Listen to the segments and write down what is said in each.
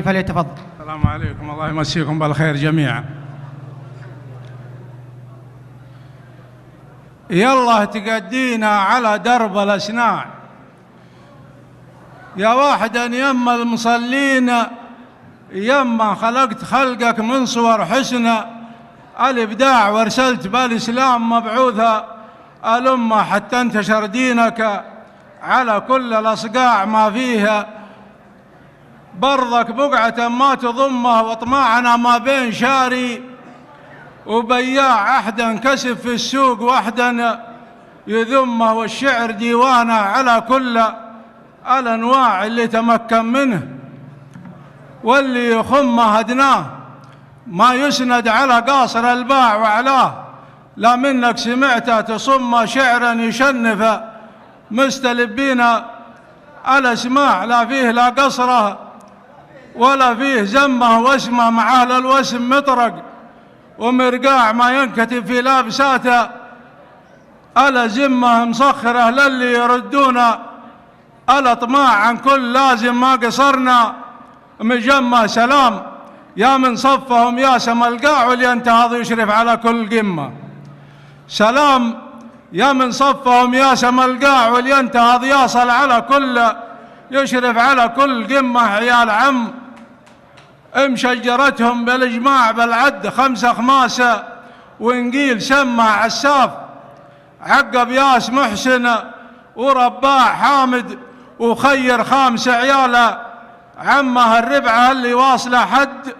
فليتفضل. السلام عليكم، الله يمسيكم بالخير جميعا. يلا تقدينا على درب الأسنان يا واحدا يما المصلين، يما خلقت خلقك من صور حسنة، الإبداع وارسلت بالإسلام مبعوثة الأمة حتى انتشر دينك على كل الأصقاع ما فيها. برضك بقعة ما تضمه وطمعنا ما بين شاري وبياع، أحدا كسب في السوق وحدا يذمه، والشعر ديوانه على كل الأنواع اللي تمكن منه، واللي يخمه هدناه ما يسند على قاصر الباع وعلاه. لا منك سمعته تصم شعرا يشنف مستلبين الأسماع، لا فيه لا قصره ولا فيه زمه واسمه، مع أهل الوسم مطرق ومرقاع ما ينكتب في لابساته، ألا زمه مسخره للي يردون الأطماع عن كل لازم ما قصرنا مجمع. سلام يا من صفهم يا سما القاع واللي ينتهض يشرف على كل قمة. سلام يا من صفهم يا سما القاع واللي ينتهض يصل على كل يشرف على كل قمة. عيال عم مشجرتهم بالإجماع بالعد 5 خماسة، ونقيل سمع عساف عقب ياس محسن ورباع حامد وخير 5 عياله عمه الربعة اللي واصله حد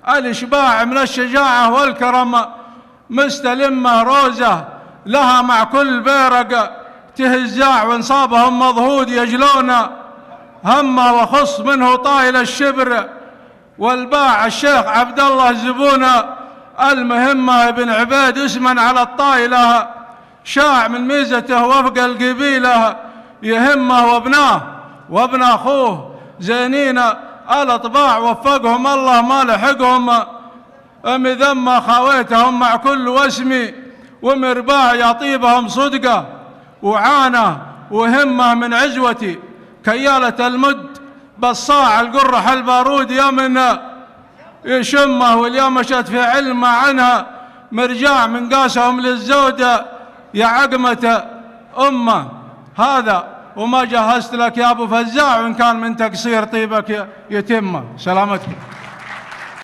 الإشباع من الشجاعة والكرم، مستلمة روزة لها مع كل بيرق تهزاع، وانصابهم مضهود يجلون همه وخص منه طايل الشبر، والباع الشيخ عبد الله الزبونة المهمة ابن عبيد اسما على الطايلة، شاع من ميزته وفق القبيلة يهمه وابن أخوه زينين الأطباع، وفقهم الله ما لحقهم مذمة خاويتهم مع كل وسمي، ومرباع يطيبهم صدقة وعانة وهمة من عزوتي كيالة المد بالصاع القرح البارود يا من يشمه، واليوم مشت في علم عنها مرجاع من قاسهم للزودة يا عقمة أمه. هذا وما جهزت لك يا أبو فزاع، وإن كان من تقصير طيبك يتم. سلامتكم.